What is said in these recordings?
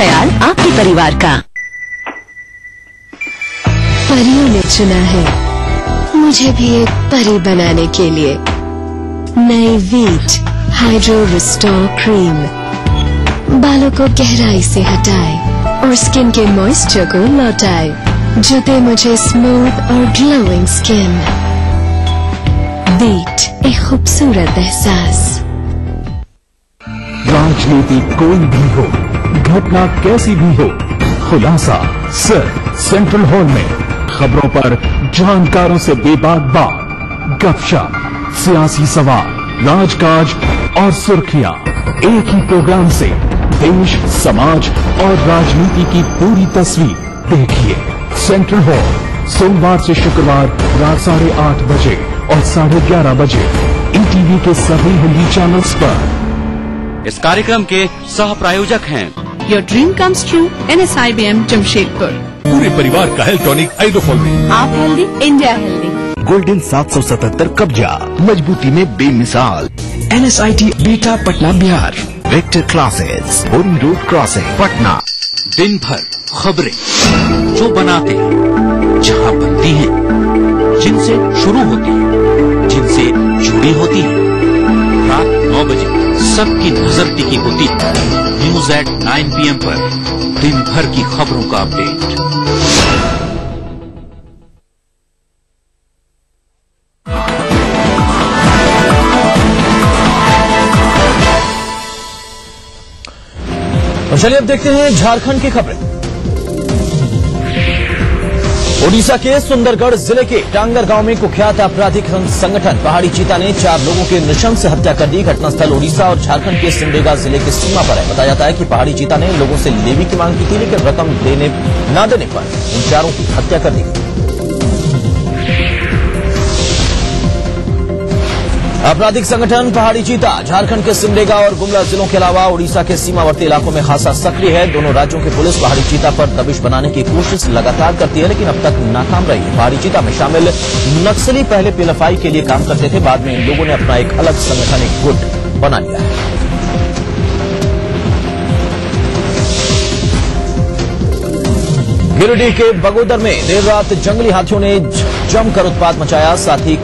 ख्याल आपके परिवार का। परियों ने चुना है मुझे भी एक परी बनाने के लिए। नई वीट हाइड्रो रिस्टोर क्रीम बालों को गहराई से हटाए और स्किन के मॉइस्चर को लौटाए, जो दे मुझे स्मूथ और ग्लोइंग स्किन। वीट, एक खूबसूरत एहसास। राजनीति कोई भी हो, घटना कैसी भी हो, खुलासा सिर्फ सेंट्रल हॉल में। खबरों पर जानकारों से बेबाक बात, गपशप, सियासी सवाल, राजकाज और सुर्खियां एक ही प्रोग्राम से देश, समाज और राजनीति की पूरी तस्वीर देखिए। सेंट्रल हॉल सोमवार से शुक्रवार रात 8:30 बजे और 11:30 बजे ईटीवी के सभी हिंदी चैनल्स पर। इस कार्यक्रम के सह प्रायोजक हैं your dream comes true NSIBM Jamshedpur. पूरे परिवार का हेल्थ टॉनिक हाइड्रोफॉल। आप हेल्दी, इंडिया हेल्दी। गोल्डन 777 कब्जा, मजबूती में बेमिसाल। NSIT beta Patna Bihar. Vector classes, boring road crossing Patna. दिन भर खबरें जो बनाते हैं, जहां बनती हैं, जिनसे शुरू होती है, जिनसे जुड़ी होती है। रात 9 बजे सबकी नजर टिकी होती है न्यूज एट 9 PM पर। दिन भर की खबरों का अपडेट। और चलिए अब देखते हैं झारखंड की खबरें। ओडिशा के सुंदरगढ़ जिले के टांगर गांव में कुख्यात आपराधिक संगठन पहाड़ी चीता ने 4 लोगों की नृशंस हत्या कर दी। घटनास्थल ओडिशा और झारखंड के सिमडेगा जिले की सीमा पर है। बताया जाता है कि पहाड़ी चीता ने लोगों से लेवी की मांग की थी, लेकिन रकम न देने पर इन 4 की हत्या कर दी। आपराधिक संगठन पहाड़ी चीता झारखंड के सिमडेगा और गुमला जिलों के अलावा ओडिशा के सीमावर्ती इलाकों में खासा सक्रिय है। दोनों राज्यों की पुलिस पहाड़ी चीता पर दबिश बनाने की कोशिश लगातार करती है, लेकिन अब तक नाकाम रही है। पहाड़ी चीता में शामिल नक्सली पहले PLFI के लिए काम करते थे, बाद में इन लोगों ने अपना एक अलग संगठनिक गुट बना लिया है। गिरिडीह के बगोदर में देर रात जंगली हाथियों ने जमकर उत्पात मचाया। साथ ही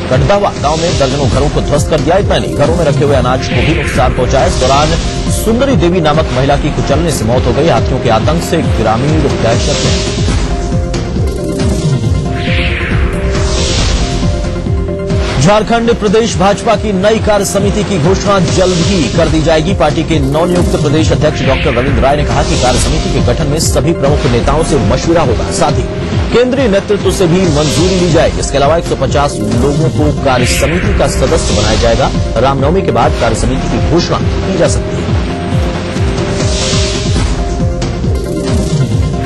कटदावा गांव में दर्जनों घरों को ध्वस्त कर दिया। इतना नहीं, घरों में रखे हुए अनाज को भी नुकसान पहुंचाया। इस दौरान सुंदरी देवी नामक महिला की कुचलने से मौत हो गई। हाथियों के आतंक से ग्रामीण दहशत में। झारखंड प्रदेश भाजपा की नई कार्य समिति की घोषणा जल्द ही कर दी जाएगी। पार्टी के नवनियुक्त प्रदेश अध्यक्ष डॉक्टर रविंद्र राय ने कहा कि कार्य समिति के गठन में सभी प्रमुख नेताओं से मशविरा होगा, साथ ही केंद्रीय नेतृत्व से भी मंजूरी ली जाएगी। इसके अलावा 150 लोगों को कार्य समिति का सदस्य बनाया जाएगा। रामनवमी के बाद कार्य समिति की घोषणा की जा सकती है।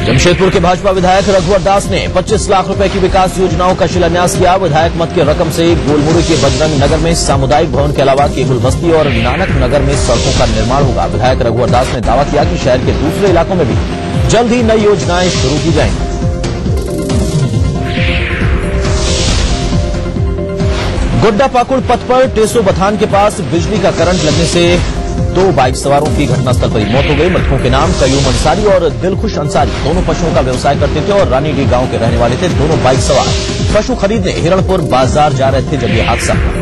जमशेदपुर के भाजपा विधायक रघुवर दास ने 25 लाख रुपए की विकास योजनाओं का शिलान्यास किया। विधायक मत की रकम से गोलमुड़ी के बजरंग नगर में सामुदायिक भवन के अलावा केबुल बस्ती और नानक नगर में सड़कों का निर्माण होगा। विधायक रघुवर दास ने दावा किया कि शहर के दूसरे इलाकों में भी जल्द ही नई योजनाएं शुरू की जाएंगी। गोड्डा पाकुड़ पथ पर टेसो बथान के पास बिजली का करंट लगने से 2 बाइक सवारों की घटनास्थल पर ही मौत हो गई। मृतकों के नाम कयूम अंसारी और दिलखुश अंसारी दोनों पशुओं का व्यवसाय करते थे और रानीडी गांव के रहने वाले थे। दोनों बाइक सवार पशु खरीदने हिरणपुर बाजार जा रहे थे जब यह हादसा हुआ।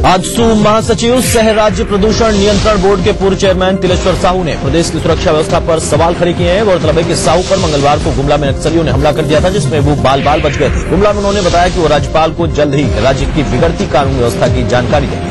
आजसू महासचिव सह राज्य प्रदूषण नियंत्रण बोर्ड के पूर्व चेयरमैन तिलेश्वर साहू ने प्रदेश की सुरक्षा व्यवस्था पर सवाल खड़े किए हैं। गौरतलब है कि साहू पर मंगलवार को गुमला में नक्सलियों ने हमला कर दिया था, जिसमें वो बाल बाल बच गए थे। गुमला में उन्होंने बताया कि वो राज्यपाल को जल्द ही राज्य की बिगड़ती कानून व्यवस्था की जानकारी देंगे।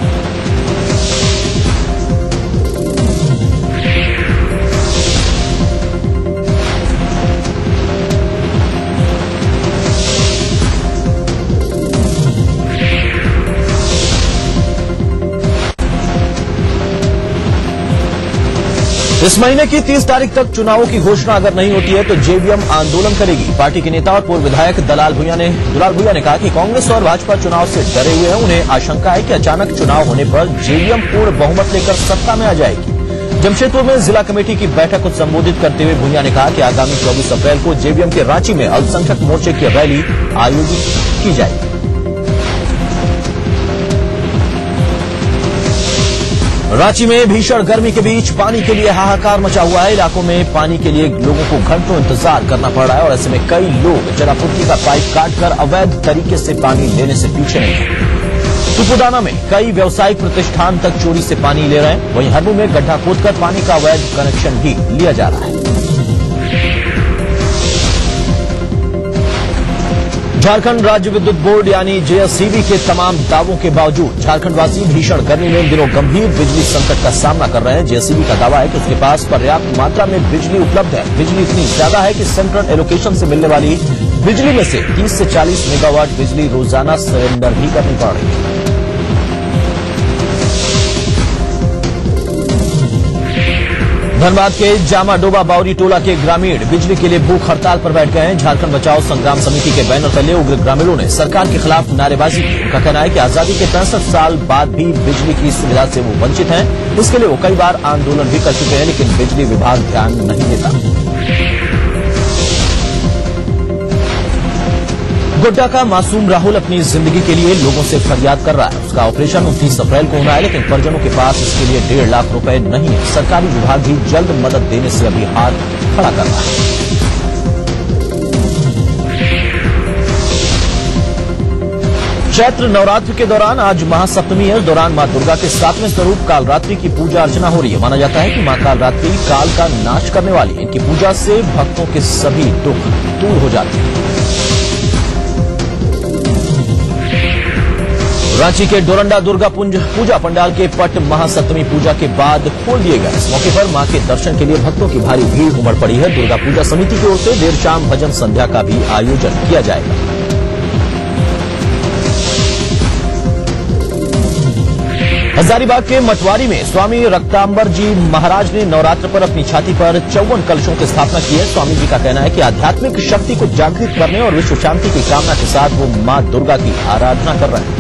इस महीने की 30 तारीख तक चुनावों की घोषणा अगर नहीं होती है तो जेवीएम आंदोलन करेगी। पार्टी के नेता और पूर्व विधायक दुलाल भुइयां ने कहा कि कांग्रेस और भाजपा चुनाव से डरे हुए हैं। उन्हें आशंका है कि अचानक चुनाव होने पर जेवीएम पूर्ण बहुमत लेकर सत्ता में आ जाएगी। जमशेदपुर में जिला कमेटी की बैठक को संबोधित करते हुए भुइयां ने कहा कि आगामी 24 अप्रैल को जेवीएम के रांची में अल्पसंख्यक मोर्चे की रैली आयोजित की जाएगी। रांची में भीषण गर्मी के बीच पानी के लिए हाहाकार मचा हुआ है। इलाकों में पानी के लिए लोगों को घंटों इंतजार करना पड़ रहा है और ऐसे में कई लोग जलापूर्ति का पाइप काटकर अवैध तरीके से पानी लेने से पीछे नहीं है। तुपुदाना में कई व्यावसायिक प्रतिष्ठान तक चोरी से पानी ले रहे हैं। वहीं हरमू में गड्ढा खोदकर पानी का अवैध कनेक्शन भी लिया जा रहा है। झारखंड राज्य विद्युत बोर्ड यानी जेएससीबी के तमाम दावों के बावजूद झारखंडवासी भीषण गर्मी में इन दिनों गंभीर बिजली संकट का सामना कर रहे हैं। जेएससीबी का दावा है कि उसके पास पर्याप्त मात्रा में बिजली उपलब्ध है। बिजली इतनी ज्यादा है कि सेंट्रल एलोकेशन से मिलने वाली बिजली में से 30 से 40 मेगावाट बिजली रोजाना सरेंडर भी करनी पड़ रही है। धनबाद के जामाडोबा बावरी टोला के ग्रामीण बिजली के लिए भूख हड़ताल पर बैठ गए हैं। झारखंड बचाओ संग्राम समिति के बैनर तले उग्र ग्रामीणों ने सरकार के खिलाफ नारेबाजी की। उनका कहना है कि आजादी के 65 साल बाद भी बिजली की सुविधा से वो वंचित हैं। इसके लिए वो कई बार आंदोलन भी कर चुके हैं, लेकिन बिजली विभाग ध्यान नहीं देता। गोड्डा का मासूम राहुल अपनी जिंदगी के लिए लोगों से फरियाद कर रहा है। उसका ऑपरेशन 29 अप्रैल को होना है, लेकिन परिजनों के पास इसके लिए 1.5 लाख रुपए नहीं है। सरकारी विभाग भी जल्द मदद देने से अभी हाथ खड़ा कर रहा है। चैत्र नवरात्र के दौरान आज महासप्तमी है। इस दौरान मां दुर्गा के 7वें स्वरूप कालरात्रि की पूजा अर्चना हो रही है। माना जाता है कि मां कालरात्रि काल का नाश करने वाली है। इनकी पूजा से भक्तों के सभी दुख दूर हो जाते हैं। रांची के डोरंडा दुर्गा पूजा पंडाल के पट महासप्तमी पूजा के बाद खोल दिए गए। इस मौके पर मां के दर्शन के लिए भक्तों की भारी भीड़ उमड़ पड़ी है। दुर्गा पूजा समिति की ओर से देर शाम भजन संध्या का भी आयोजन किया जाएगा। हजारीबाग के मटवारी में स्वामी रक्तांबर जी महाराज ने नवरात्र पर अपनी छाती पर 54 कलशों की स्थापना की है। स्वामी जी का कहना है कि आध्यात्मिक शक्ति को जागृत करने और विश्व शांति की कामना के साथ वो मां दुर्गा की आराधना कर रहे हैं।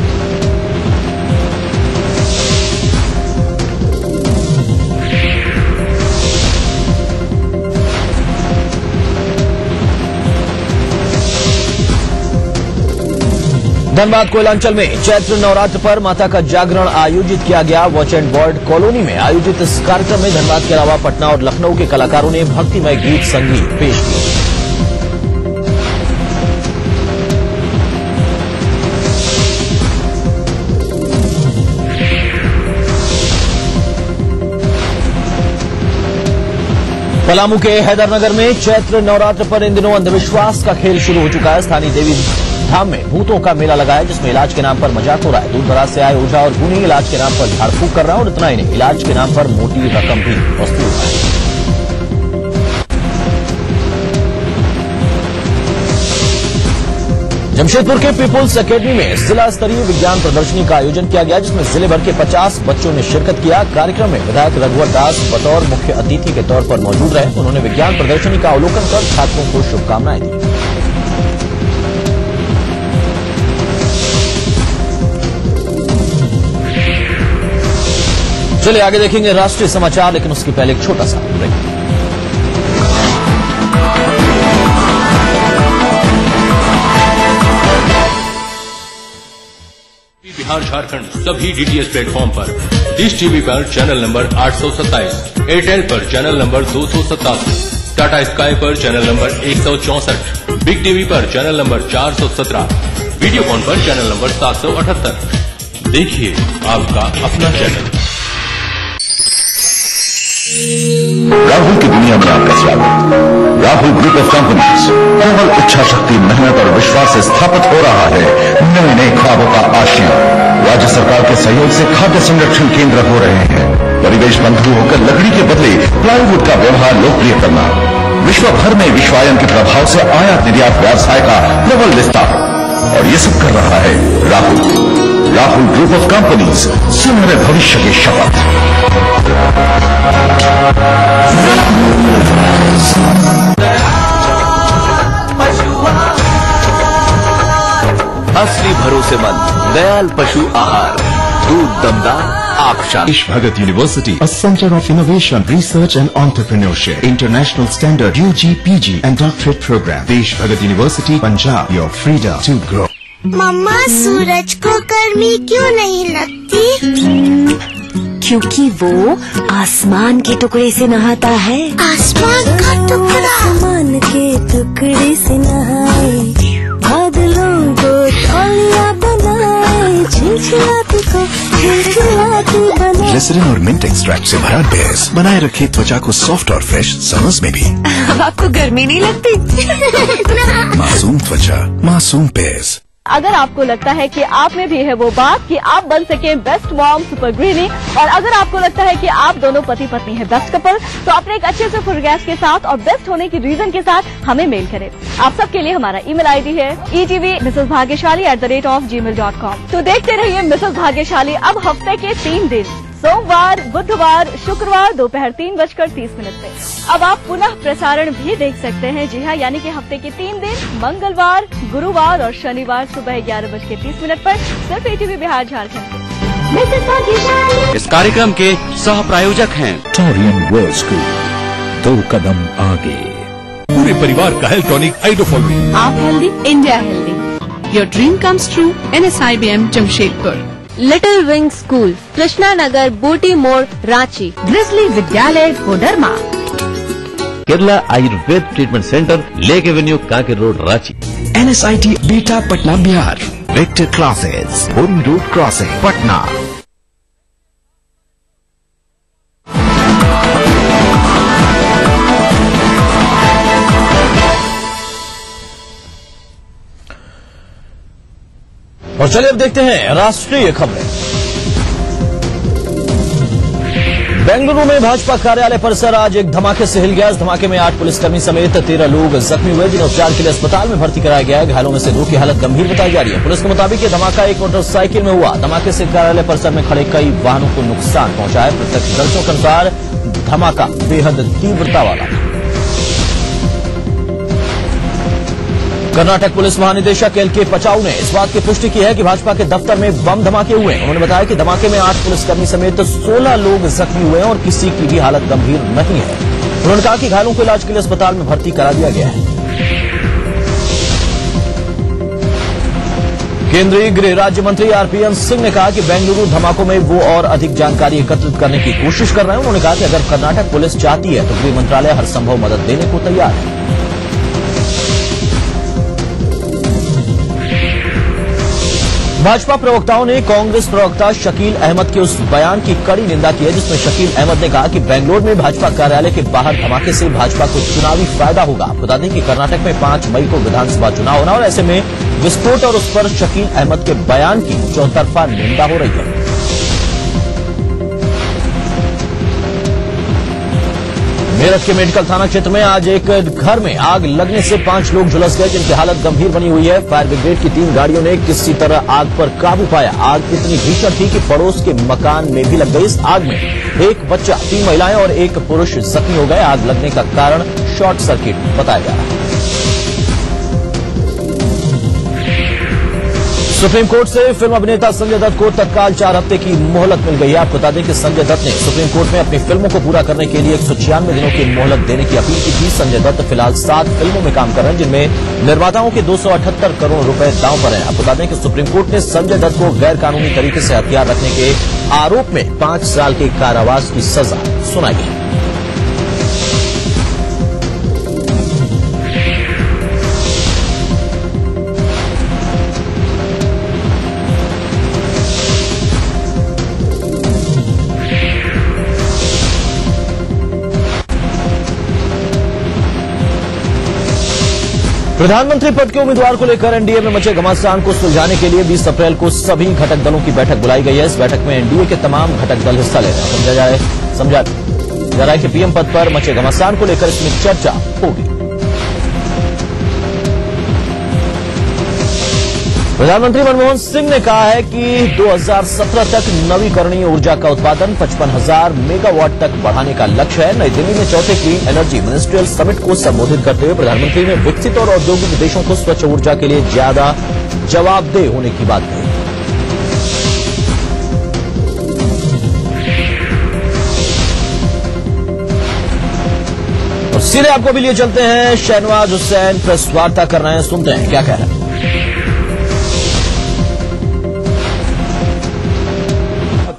धनबाद कोयलांचल में चैत्र नवरात्र पर माता का जागरण आयोजित किया गया। वॉच एंड वार्ड कॉलोनी में आयोजित इस कार्यक्रम में धनबाद के अलावा पटना और लखनऊ के कलाकारों ने भक्तिमय गीत संगीत पेश किए। पलामू के हैदरनगर में चैत्र नवरात्र पर इन दिनों अंधविश्वास का खेल शुरू हो चुका है। स्थानीय देवी धाम में भूतों का मेला लगा है, जिसमें इलाज के नाम पर मजाक हो रहा है। दूर दराज से आए ओझा और गुनी इलाज के नाम पर झाड़ फूक कर रहा है और इतना ही नहीं, इलाज के नाम पर मोटी रकम भी वसूल रहा है। जमशेदपुर के पीपुल्स एकेडमी में जिला स्तरीय विज्ञान प्रदर्शनी का आयोजन किया गया, जिसमें जिले भर के 50 बच्चों ने शिरकत किया। कार्यक्रम में विधायक रघुवर दास बतौर मुख्य अतिथि के तौर पर मौजूद रहे। उन्होंने विज्ञान प्रदर्शनी का अवलोकन कर छात्रों को शुभकामनाएं दी। चलिए आगे देखेंगे राष्ट्रीय समाचार, लेकिन उसके पहले एक छोटा सा ब्रेक। बिहार झारखंड सभी डीटीएच प्लेटफॉर्म पर, डिश टीवी पर चैनल नंबर 827, एयरटेल पर चैनल नंबर 287, टाटा स्काई पर चैनल नंबर 164, बिग टीवी पर चैनल नंबर 417, वीडियोकॉन पर चैनल नंबर 778। देखिए आपका अपना चैनल। राहुल की दुनिया में आपका स्वागत। राहुल ग्रुप ऑफ कंपनीज केवल इच्छा शक्ति, मेहनत और विश्वास से स्थापित हो रहा है नए नए ख्वाबों का आशियां। राज्य सरकार के सहयोग से खाद्य संरक्षण केंद्र हो रहे हैं। परिवेश बंधु होकर लकड़ी के बदले प्लाईवुड का व्यवहार लोकप्रिय करना। विश्व भर में विश्वायन के प्रभाव से आयात निर्यात व्यवसाय का प्रबल विस्तार। और ये सब कर रहा है राहुल ग्रुप ऑफ कंपनीज। सुनहरे भविष्य की शपथ। असली भरोसेमंद दयाल पशु आहार, दूध दमदार Aksha. Desh Bhagat University, a center of innovation, research and entrepreneurship. International standard UG, PG and doctorate program. Desh Bhagat University, Punjab, your freedom to grow. मम्मा, सूरज को गर्मी क्यों नहीं लगती? क्योंकि वो आसमान के टुकड़े से नहाता है। आसमान का टुकड़ा? आसमान के टुकड़े से नहाए, बादलों को तौलिया बनाए, झिलझिलाती को खिलखिलाती बनाए। ग्लिसरीन और मिंट एक्सट्रैक्ट से भरा बेस बनाए रखे त्वचा को सॉफ्ट और फ्रेश समर्स में भी। अब आपको गर्मी नहीं लगती? मासूम त्वचा, मासूम बेस। अगर आपको लगता है कि आप में भी है वो बात कि आप बन सके बेस्ट मॉम सुपर ग्रीनी, और अगर आपको लगता है कि आप दोनों पति पत्नी है बेस्ट कपल, तो अपने एक अच्छे से फुल गैस के साथ और बेस्ट होने की रीजन के साथ हमें मेल करें। आप सबके लिए हमारा ईमेल आईडी है etv@gmail.com। तो देखते रहिए मिसेस भाग्यशाली अब हफ्ते के 3 दिन, सोमवार, बुधवार, शुक्रवार दोपहर 3:30 पे। अब आप पुनः प्रसारण भी देख सकते हैं। जी हाँ, यानी कि हफ्ते के 3 दिन, मंगलवार, गुरुवार और शनिवार सुबह 11:30 पर सिर्फ ETV बिहार झारखंड। इस कार्यक्रम के सह प्रायोजक हैं टोरियन वर्ल्ड स्कूल, 2 कदम आगे। पूरे परिवार का हेल्थ टॉनिक हाइड्रोफॉल। आप healthy, India healthy. Your dream comes true, NSIBM Jamshedpur. Little wing school, Krishna Nagar, Booti More, Ranchi. Grizzly Vidyalaya, Koderma. Kerala Ayurved treatment centre, lake avenue, Kanke road, Ranchi. NSIT beta Patna Bihar. Victor classes, boring road crossing, Patna. और चलिए अब देखते हैं राष्ट्रीय खबरें। बेंगलुरु में भाजपा कार्यालय परिसर आज एक धमाके से हिल गया। इस धमाके में 8 पुलिसकर्मी समेत 13 लोग जख्मी हुए, जिन्हें उपचार के लिए अस्पताल में भर्ती कराया गया है। घायलों में से 2 की हालत गंभीर बताई जा रही है। पुलिस के मुताबिक ये धमाका एक मोटरसाइकिल में हुआ। धमाके से कार्यालय परिसर में खड़े कई वाहनों को नुकसान पहुंचा है। प्रत्यक्षदर्शियों के अनुसार धमाका बेहद तीव्रता वाला था। कर्नाटक पुलिस महानिदेशक LK पचाऊ ने इस बात की पुष्टि की है कि भाजपा के दफ्तर में बम धमाके हुए। उन्होंने बताया कि धमाके में 8 पुलिसकर्मी समेत 16 लोग जख्मी हुए हैं और किसी की भी हालत गंभीर नहीं है। उन्होंने कहा कि घायलों को इलाज के लिए अस्पताल में भर्ती करा दिया गया है। केंद्रीय गृह राज्य मंत्री RPN सिंह ने कहा कि बेंगलुरु धमाकों में वो और अधिक जानकारी एकत्रित करने की कोशिश कर रहे हैं। उन्होंने कहा कि अगर कर्नाटक पुलिस चाहती है तो गृह मंत्रालय हर संभव मदद देने को तैयार है। भाजपा प्रवक्ताओं ने कांग्रेस प्रवक्ता शकील अहमद के उस बयान की कड़ी निंदा की है, जिसमें शकील अहमद ने कहा कि बेंगलोर में भाजपा कार्यालय के बाहर धमाके से भाजपा को चुनावी फायदा होगा। बता दें कि कर्नाटक में 5 मई को विधानसभा चुनाव होना और ऐसे में विस्फोट और उस पर शकील अहमद के बयान की चौतरफा निंदा हो रही है। मेरठ के मेडिकल थाना क्षेत्र में आज एक घर में आग लगने से 5 लोग झुलस गए, जिनकी हालत गंभीर बनी हुई है। फायर ब्रिगेड की 3 गाड़ियों ने किसी तरह आग पर काबू पाया। आग इतनी भीषण थी कि पड़ोस के मकान में भी लग गई। इस आग में एक बच्चा, 3 महिलाएं और एक पुरुष जख्मी हो गए। आग लगने का कारण शॉर्ट सर्किट बताया जा रहा है। सुप्रीम कोर्ट से फिल्म अभिनेता संजय दत्त को तत्काल 4 हफ्ते की मोहलत मिल गई है। आपको बता दें कि संजय दत्त ने सुप्रीम कोर्ट में अपनी फिल्मों को पूरा करने के लिए 196 दिनों की मोहलत देने की अपील की थी। संजय दत्त फिलहाल 7 फिल्मों में काम कर रहे हैं, जिनमें निर्माताओं के 278 करोड़ रुपए दांव पर हैं। आपको बता दें कि सुप्रीम कोर्ट ने संजय दत्त को गैर कानूनी तरीके से हथियार रखने के आरोप में 5 साल के कारावास की सजा सुनाई है। प्रधानमंत्री पद के उम्मीदवार को लेकर एनडीए में मचे घमासान को सुलझाने के लिए 20 अप्रैल को सभी घटक दलों की बैठक बुलाई गई है। इस बैठक में एनडीए के तमाम घटक दल हिस्सा ले रहे हैं। समझा जा रहा है कि पीएम पद पर मचे घमासान को लेकर इसमें चर्चा होगी। प्रधानमंत्री मनमोहन सिंह ने कहा है कि 2017 तक नवीकरणीय ऊर्जा का उत्पादन 55,000 मेगावाट तक बढ़ाने का लक्ष्य है। नई दिल्ली में 4थे क्लीन एनर्जी मिनिस्ट्रियल समिट को संबोधित करते हुए प्रधानमंत्री ने विकसित और औद्योगिक देशों को स्वच्छ ऊर्जा के लिए ज्यादा जवाबदेह होने की बात कही। सीधे आपको भी लिए चलते हैं, शहनवाज हुसैन प्रेस वार्ता कर रहे हैं, सुनते हैं क्या कह रहे हैं।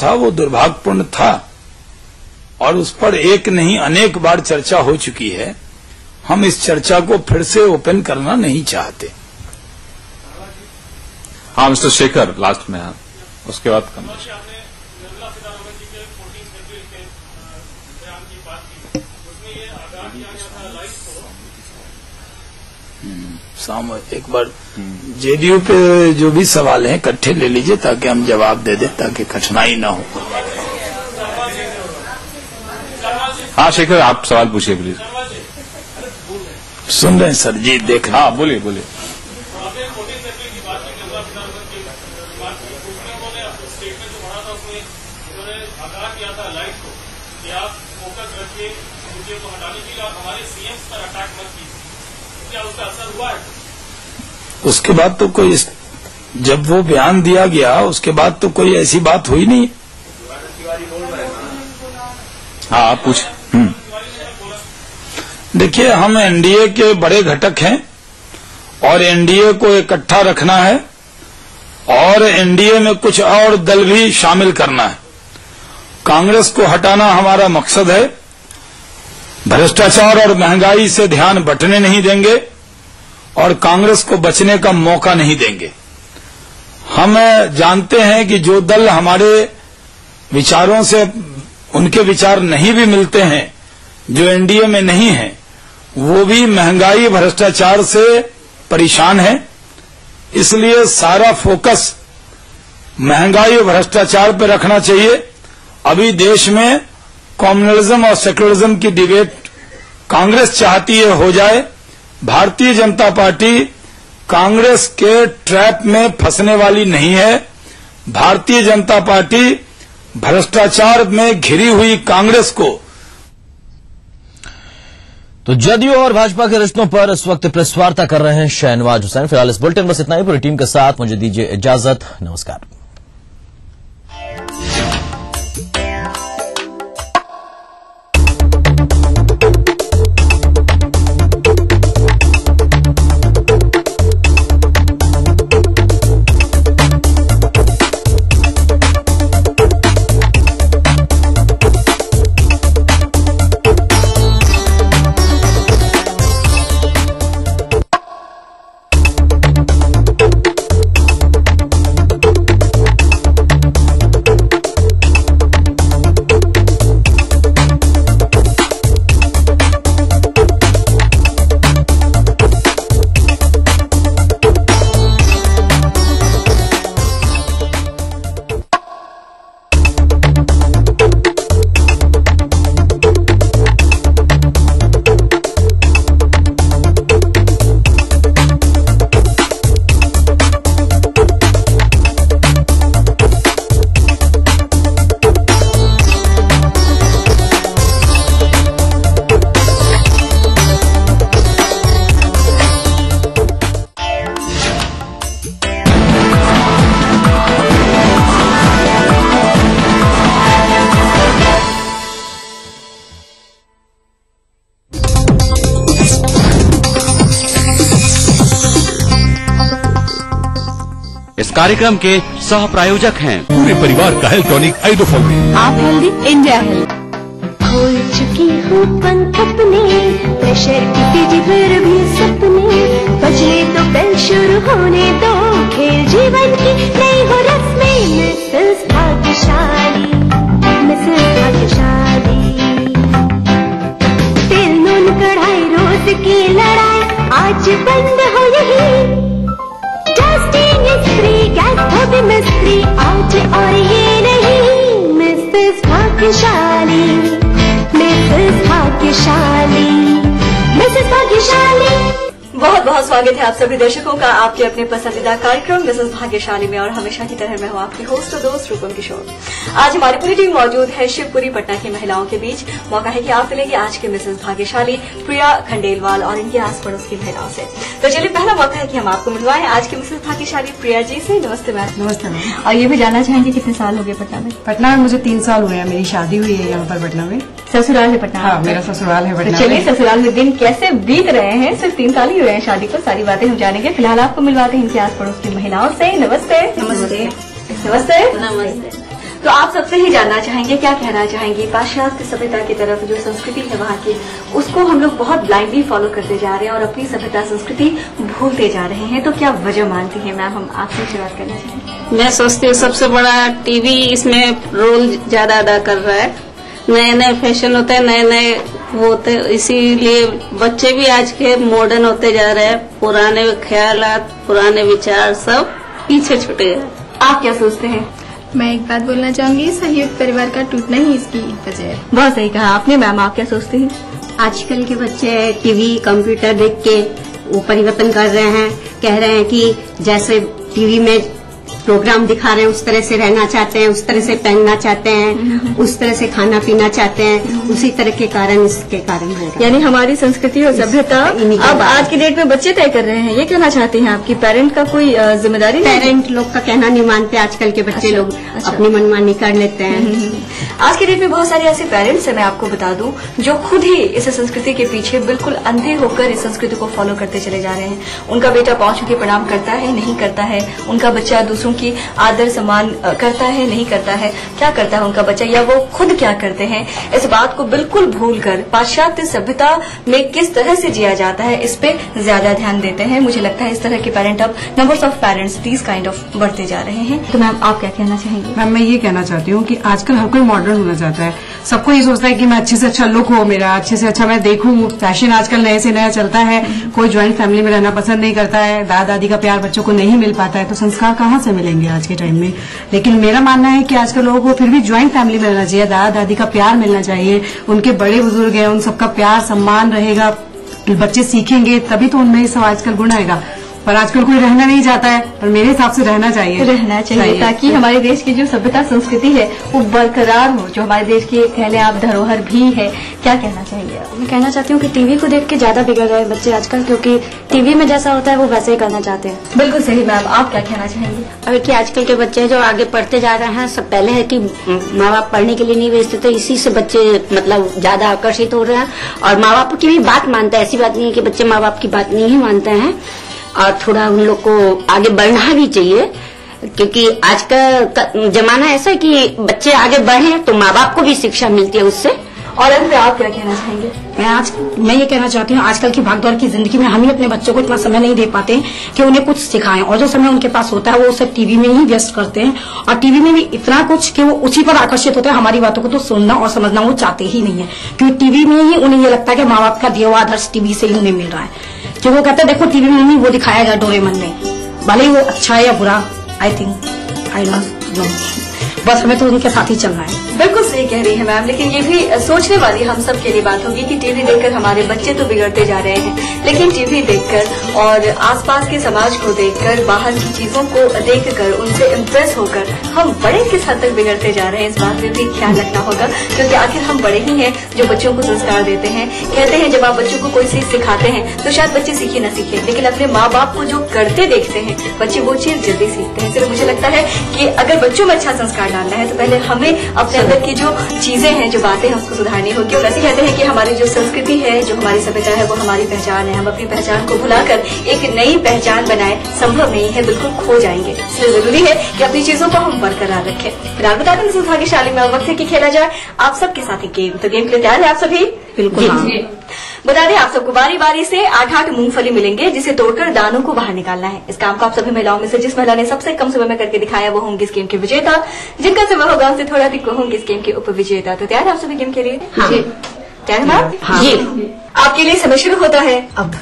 था वो दुर्भाग्यपूर्ण था और उस पर एक नहीं अनेक बार चर्चा हो चुकी है। हम इस चर्चा को फिर से ओपन करना नहीं चाहते। हाँ मिस्टर शेखर, लास्ट में हाँ, उसके बाद एक बार जेडीयू पे जो भी सवाल हैं इकट्ठे ले लीजिए ताकि हम जवाब दे दें, ताकि कठिनाई ना हो। हाँ शेखर, आप सवाल पूछिए प्लीज। सुन रहे हैं सर जी, देख रहे हैं। हाँ बोलिए बोलिए। उसके बाद तो कोई, जब वो बयान दिया गया उसके बाद तो कोई ऐसी बात हुई नहीं। हाँ आप पूछ। देखिए, हम एनडीए के बड़े घटक हैं और एनडीए को इकट्ठा रखना है और एनडीए में कुछ और दल भी शामिल करना है। कांग्रेस को हटाना हमारा मकसद है। भ्रष्टाचार और महंगाई से ध्यान बंटने नहीं देंगे और कांग्रेस को बचने का मौका नहीं देंगे। हम जानते हैं कि जो दल हमारे विचारों से, उनके विचार नहीं भी मिलते हैं, जो एनडीए में नहीं है, वो भी महंगाई भ्रष्टाचार से परेशान है। इसलिए सारा फोकस महंगाई और भ्रष्टाचार पर रखना चाहिए। अभी देश में कम्युनलिज्म और सेक्युलरिज्म की डिबेट कांग्रेस चाहती है हो जाए। भारतीय जनता पार्टी कांग्रेस के ट्रैप में फंसने वाली नहीं है। भारतीय जनता पार्टी भ्रष्टाचार में घिरी हुई कांग्रेस को। तो जदयू और भाजपा के रिश्तों पर इस वक्त प्रेस वार्ता कर रहे हैं शहनवाज हुसैन। फिलहाल इस बुलेटिन बस इतना ही। पूरी टीम के साथ मुझे दीजिए इजाजत। नमस्कार। कार्यक्रम के सह प्रायोजक हैं पूरे परिवार का हेल्थ टॉनिक हाइड्रोफॉल। आप हेल्दी, इंडिया हेल्थ। खोल चुकी हूँ पंख अपने, प्रेशर की तेजी फिर भी सपने, बचने तो बेल शुरू होने दो, खेल जीवन की नई हो रस्में। मिसेस भाग्यशाली, मिसेस भाग्यशाली। तेल नून कढ़ाई रोज की लड़ाई, आज बंद हो यही। टेस्टिंग इज फ्री, गैस धोबी मिस्त्री, आज और ये नहीं। मिसेस भाग्यशाली, मिसेस भाग्यशाली, मिसेस भाग्यशाली। बहुत बहुत बहुत स्वागत है आप सभी दर्शकों का आपके अपने पसंदीदा कार्यक्रम मिसेस भाग्यशाली में। और हमेशा की तरह मैं हूं आपकी होस्ट और दोस्त रूपम किशोर। आज हमारी पूरी टीम मौजूद है शिवपुरी पटना की महिलाओं के बीच। मौका है कि आप मिलेंगे आज के मिसेस भाग्यशाली प्रिया खंडेलवाल और इनके आस पड़ोस की महिलाओं से। तो चलिए पहला मौका है कि हम आपको मिलवाएं आज के मिसेस भाग्यशाली प्रिया जी से। नमस्ते मैम। नमस्ते मैम। और ये भी जानना चाहेंगे कितने साल हो गए पटना में? पटना में मुझे 3 साल हुए हैं। मेरी शादी हुई है यहाँ पर पटना में। ससुराल है पटना? हाँ, मेरा ससुराल है पटना। चलिए ससुराल में दिन कैसे बीत रहे हैं? सिर्फ 3 साल ही हुए हैं शादी को, सारी बातें हम जानेंगे। फिलहाल आपको मिलवाते हैं इनके आस पड़ोस की महिलाओं से। नमस्ते। नमस्ते। नमस्ते। नमस्ते। तो आप सबसे ही जानना चाहेंगे, क्या कहना चाहेंगे पाश्चात्य सभ्यता की तरफ जो संस्कृति है वहाँ की, उसको हम लोग बहुत ब्लाइंडली फॉलो करते जा रहे हैं और अपनी सभ्यता संस्कृति भूलते जा रहे हैं। तो क्या वजह मानती है मैम? हम आपसे शुरुआत करना चाहेंगे। मैं सोचती हूँ सबसे बड़ा टीवी इसमें रोल ज्यादा अदा कर रहा है। नए नए फैशन होते हैं, नए नए वो होते हैं, इसीलिए बच्चे भी आज के मॉडर्न होते जा रहे हैं। पुराने ख्यालात, पुराने विचार सब पीछे छूटे गए। आप क्या सोचते हैं? मैं एक बात बोलना चाहूंगी, संयुक्त परिवार का टूटना ही इसकी वजह है। बहुत सही कहा आपने मैम। आप क्या सोचते हैं? आजकल के बच्चे टीवी कंप्यूटर देख के वो परिवर्तन कर रहे हैं। कह रहे हैं कि जैसे टीवी में प्रोग्राम दिखा रहे हैं उस तरह से रहना चाहते हैं, उस तरह से पहनना चाहते हैं, उस तरह से खाना पीना चाहते हैं। उसी तरह के कारण इसके कारण है। यानी हमारी संस्कृति और सभ्यता अब आज की डेट में बच्चे तय कर रहे हैं। ये कहना चाहते हैं आपकी पेरेंट का कोई जिम्मेदारी नहीं? पेरेंट लोग का कहना नहीं मानते। आजकल के बच्चे लोग अपनी मनमानी कर लेते हैं। आज की डेट में बहुत सारे ऐसे पेरेंट्स हैं, मैं आपको बता दूं, जो खुद ही इस संस्कृति के पीछे बिल्कुल अंधे होकर इस संस्कृति को फॉलो करते चले जा रहे हैं। उनका बेटा पांव के प्रणाम करता है, नहीं करता है। उनका बच्चा दूसरों की आदर सम्मान करता है, नहीं करता है। क्या करता है उनका बच्चा, या वो खुद क्या करते हैं, इस बात को बिल्कुल भूलकर पाश्चात्य सभ्यता में किस तरह से जिया जाता है इस पे ज्यादा ध्यान देते हैं। मुझे लगता है इस तरह के पेरेंट अब numbers of parents these kind of बढ़ते जा रहे हैं। तो मैम आप क्या कहना चाहेंगे? मैम मैं ये कहना चाहती हूँ कि आजकल हर कोई मॉडर्न होना चाहता है। सबको ये सोचता है कि मैं अच्छे से अच्छा लुक हो मेरा, अच्छे से अच्छा मैं देखूं। फैशन आजकल नए से नया चलता है। कोई ज्वाइंट फैमिली में रहना पसंद नहीं करता है। दादा दादी का प्यार बच्चों को नहीं मिल पाता है। तो संस्कार कहाँ से मिलेंगे आज के टाइम में? लेकिन मेरा मानना है कि आजकल लोगों को फिर भी ज्वाइंट फैमिली में रहना चाहिए। दादा दादी का प्यार मिलना चाहिए। उनके बड़े बुजुर्ग हैं, उन सबका प्यार सम्मान रहेगा। बच्चे सीखेंगे तभी तो उनमें सब आजकल गुण आएगा। पर आजकल कोई रहना नहीं चाहता है, पर मेरे हिसाब से रहना चाहिए ताकि हमारे देश की जो सभ्यता संस्कृति है वो बरकरार हो, जो हमारे देश की कह लें आप धरोहर भी है। क्या कहना चाहेंगे आप? मैं कहना चाहती हूँ कि टीवी को देख के ज्यादा बिगड़ रहे हैं बच्चे आजकल, क्योंकि टीवी में जैसा होता है वो वैसे ही करना चाहते हैं। बिल्कुल सही मैम। आप क्या कहना चाहेंगे? और कि आजकल के बच्चे जो आगे पढ़ते जा रहे हैं, सब पहले है कि माँ बाप पढ़ने के लिए नहीं भेजते थे, इसी से बच्चे मतलब ज्यादा आकर्षित हो रहे हैं और माँ बाप की भी बात मानते हैं। ऐसी बात नहीं है कि बच्चे माँ बाप की बात नहीं मानते हैं। और थोड़ा उन लोग को आगे बढ़ना भी चाहिए, क्योंकि आज का जमाना ऐसा है कि बच्चे आगे बढ़े तो माँ बाप को भी शिक्षा मिलती है उससे। और अंत में आप क्या कहना चाहेंगे? मैं ये कहना चाहती हूँ, आजकल की भागदौड़ की जिंदगी में हम ही अपने बच्चों को इतना समय नहीं दे पाते कि उन्हें कुछ सिखाएं, और जो समय उनके पास होता है वो सब टीवी में ही व्यस्त करते हैं। और टीवी में भी इतना कुछ कि वो उसी पर आकर्षित होते हैं। हमारी बातों को तो सुनना और समझना वो चाहते ही नहीं है, क्योंकि टीवी में ही उन्हें ये लगता है कि माँ बाप का दिया हुआ आदर्श टीवी से ही उन्हें मिल रहा है। कि वो कहते हैं देखो टीवी में नहीं वो दिखाया गया डोरेमन में, भले ही वो अच्छा है या बुरा, I think I don't know, बस हमें तो उनके साथ ही चलना है। बिल्कुल सही कह रही है मैम। लेकिन ये भी सोचने वाली हम सब के लिए बात होगी कि टीवी देखकर हमारे बच्चे तो बिगड़ते जा रहे हैं, लेकिन टीवी देखकर और आसपास के समाज को देखकर, बाहर की चीजों को देखकर उनसे इम्प्रेस होकर हम बड़े किस हद तक बिगड़ते जा रहे हैं, इस बात में भी ख्याल रखना होगा। क्योंकि आखिर हम बड़े ही हैं जो बच्चों को संस्कार देते हैं। कहते हैं जब आप बच्चों को कोई चीज सिखाते हैं तो शायद बच्चे सीखे न सीखे, लेकिन अपने माँ बाप को जो करते देखते हैं बच्चे वो चीज जल्दी सीखते हैं। इसलिए मुझे लगता है कि अगर बच्चों में अच्छा संस्कार डालना है तो पहले हमें अपने अंदर की जो चीजें हैं, जो बातें हैं, उसको सुधारनी होगी। और ऐसे कहते हैं कि हमारी जो संस्कृति है, जो हमारी सभ्यता है, वो हमारी पहचान है। हम अपनी पहचान को भुलाकर एक नई पहचान बनाए संभव नहीं है, बिल्कुल खो जाएंगे। इसलिए जरूरी है कि अपनी चीजों को हम बरकरार रखें। फिलहाल बता दें मिसेस भाग्यशाली में वक्त है कि खेला जाए आप सबके साथ एक गेम। तो गेम के लिए तैयार है आप सभी? बिल्कुल। बता दें आप सबको बारी बारी से 8-8 मूंगफली मिलेंगे, जिसे तोड़कर दानों को बाहर निकालना है। इस काम को आप सभी महिलाओं में से जिस महिला ने सबसे कम समय में करके दिखाया वो होंगे इस गेम के विजेता। जिनका समय होगा उनसे थोड़ा अधिक वो होंगे इस गेम के उपविजेता। तो तैयार है आप सभी गेम के लिए? हाँ। तैयार है मैम? हाँ। आपके लिए समय शुरू होता है अब।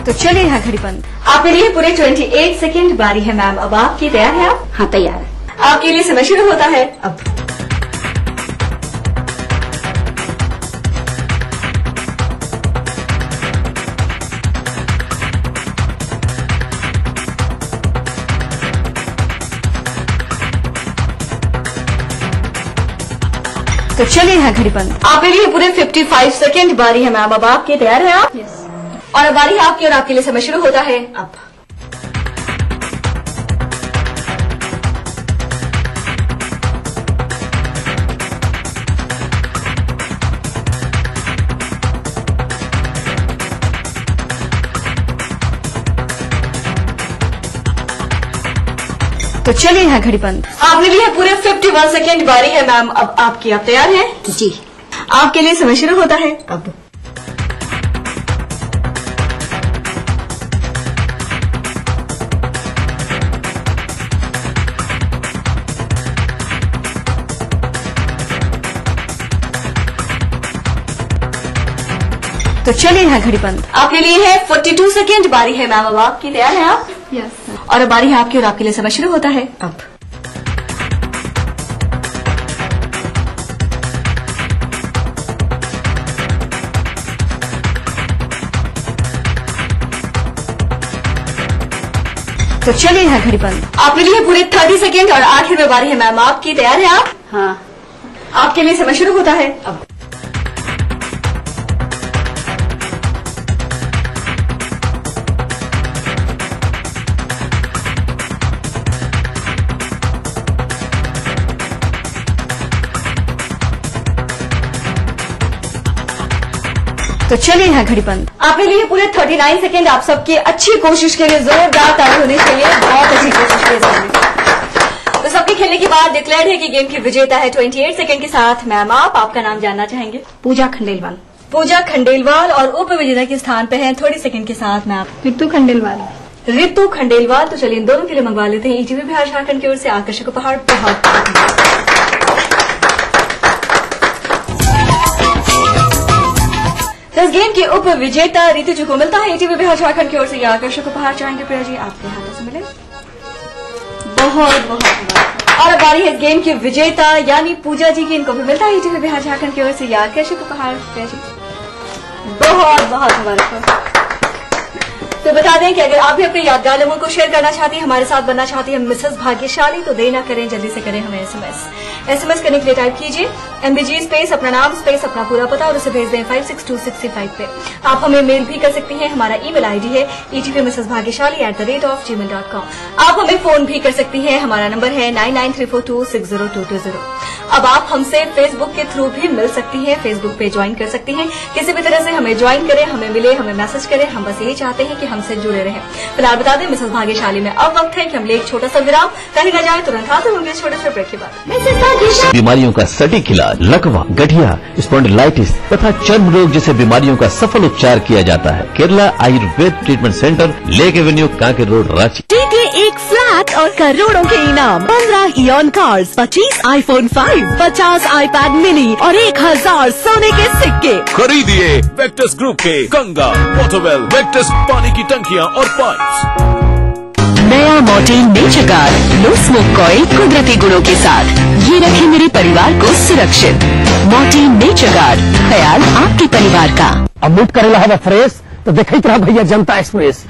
तो चलिए यहाँ घड़ी बंद। आपके लिए पूरे 28 सेकंड बारी है मैम। अब आपकी तैयार है आप? हाँ तैयार है। आपके लिए समय शुरू होता है अब। तो चलिए यहाँ घड़ी बंद। आपके लिए पूरे 55 सेकेंड बारी है मैम। अब आपके तैयार हैं आप? और अब बारी है आपकी और आपके लिए समय शुरू होता है अब। तो चलिए यहाँ घड़ी बंद। आपने लिए पूरे 51 सेकेंड बारी है मैम। अब आपकी, आप तैयार हैं? जी। आपके लिए समय शुरू होता है अब। तो चलिए यहाँ घड़ी बंद। आपके लिए है 42 सेकेंड बारी है मैम। अब आपकी, तैयार हैं आप? यस। और अब बारी है आपकी और आपके लिए समय शुरू होता है अब। तो चलिए यहाँ घड़ी बंद। आपके लिए पूरे 30 सेकेंड और आखिर में बारी है मैम आपकी, तैयार हैं आप? हाँ। आपके लिए समय शुरू होता है अब। तो चलिए यहाँ घड़ी बंद। आपके लिए पूरे 39 सेकेंड। आप सबकी अच्छी कोशिश के लिए जोरदार ताली होनी चाहिए। बहुत अच्छी कोशिश की जाएगी। तो सबके खेलने के बाद डिक्लेयर्ड है कि गेम की विजेता है 28 सेकेंड के साथ मैम आप। आपका नाम जानना चाहेंगे? पूजा खंडेलवाल। पूजा खंडेलवाल। और उप विजेता के स्थान पे हैं 30 सेकेंड के साथ मैम? रितु खंडेलवाल। रितु खंडेलवाल। तो चलिए इन दोनों के लिए मंगवा लेते हैं ईटीवी बिहार झारखंड की ओर से आकर्षक उपहार। बहुत इस गेम के उप विजेता रितु जी को मिलता है ईटीवी बिहार झारखंड की ओर से यह आकर्षक उपहार। चाहेंगे प्रिया जी आपके हाथों से मिले? बहुत बहुत। और अब बारी है इस गेम की विजेता यानी पूजा जी की। इनको भी मिलता है ईटीवी बिहार झारखंड की ओर से यह आकर्षक उपहार। प्रिया जी बहुत बहुत मुबारक। तो बता दें कि अगर आप भी अपने यादगार लम्हों को शेयर करना चाहती हैं, हमारे साथ बनना चाहती हैं मिसेस भाग्यशाली, तो देना करें, जल्दी से करें हमें एसएमएस करने के लिए टाइप कीजिए MBG स्पेस अपना नाम स्पेस अपना पूरा पता और उसे भेज दें 56265 पे। आप हमें मेल भी कर सकती हैं। हमारा ईमेल आईडी है etvmrsbhagyashali@gmail.com। आप हमें फोन भी कर सकती हैं। हमारा नंबर है 9934260220। अब आप हमसे फेसबुक के थ्रू भी मिल सकती हैं। फेसबुक पे ज्वाइन कर सकती हैं। किसी भी तरह से हमें ज्वाइन करें, हमें मिले, हमें मैसेज करें। हम बस यही चाहते हैं कि हमसे जुड़े रहें। फिलहाल बता दें मिसेस भाग्यशाली में अब वक्त है कि हम ले एक छोटा सा विराम। कहीं न जाए, तुरंत हाजिर होंगे छोटे से ब्रेक के बाद। बीमारियों का सटीक इलाज, लकवा, गठिया, स्पॉन्डिलाइटिस तथा चर्म रोग जैसे बीमारियों का सफल उपचार किया जाता है Kerala Ayurved treatment centre, lake avenue, Kanke road, Ranchi. टीके एक फ्लैट और करोड़ों के इनाम। 15 ion cars, 25 iPhone 5, 50 iPad mini और 1000 सोने के सिक्के। खरीदिए वेक्टस ग्रुप के गंगा, वाटरवेल, वेक्टस पानी की टंकियां और पाइप्स। नया Morton nature guard low smoke coil कुदरती गुणों के साथ ये रखे मेरे परिवार को सुरक्षित। मॉर्टिन नेचर गार्ड, ख्याल आपके परिवार का। अब मूड करेला हवा फ्रेश तो देखते रहा भैया जनता एक्सप्रेस।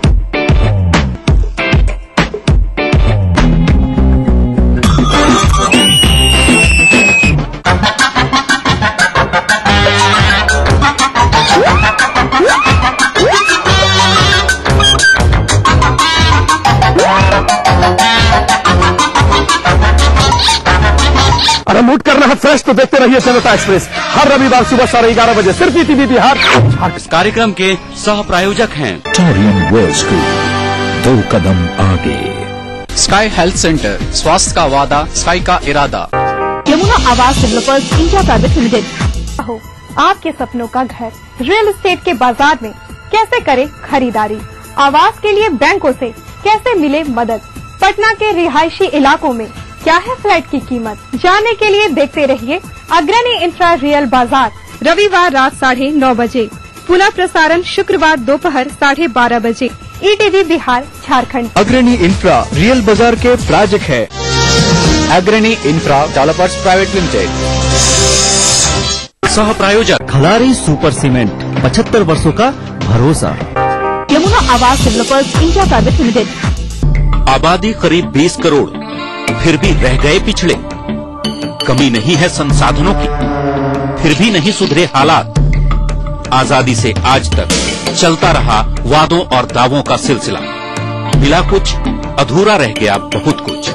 अरे मूड करना है फ्रेश तो देखते रहिए जनता एक्सप्रेस हर रविवार सुबह 11:30 बजे सिर्फ ईटीवी बिहार। इस कार्यक्रम के सह प्रायोजक हैं टोरियन वेल्स ग्रुप, 2 कदम आगे। स्काई हेल्थ सेंटर, स्वास्थ्य का वादा, स्काई का इरादा। यमुना आवास डेवलपर्स इंडिया प्राइवेट लिमिटेड। हो आपके सपनों का घर रियल एस्टेट के बाजार में कैसे करें खरीदारी, आवास के लिए बैंकों से कैसे मिले मदद, पटना के रिहायशी इलाकों में क्या है फ्लैट की कीमत, जानने के लिए देखते रहिए अग्रणी इंफ्रा रियल बाजार। रविवार रात 9:30 बजे, पुनः प्रसारण शुक्रवार दोपहर 12:30 बजे। ईटीवी बिहार झारखंड। अग्रणी इंफ्रा रियल बाजार के प्रायोजक है अग्रणी इंफ्रा डेवलपर्स प्राइवेट लिमिटेड। सह प्रायोजक खलारी सुपर सीमेंट, 75 वर्षों का भरोसा। यमुना आवास डेवलपर्स इंडिया प्राइवेट लिमिटेड। आबादी करीब 20 करोड़, फिर भी रह गए पिछड़े। कमी नहीं है संसाधनों की, फिर भी नहीं सुधरे हालात। आजादी से आज तक चलता रहा वादों और दावों का सिलसिला। मिला कुछ, अधूरा रह गया बहुत कुछ।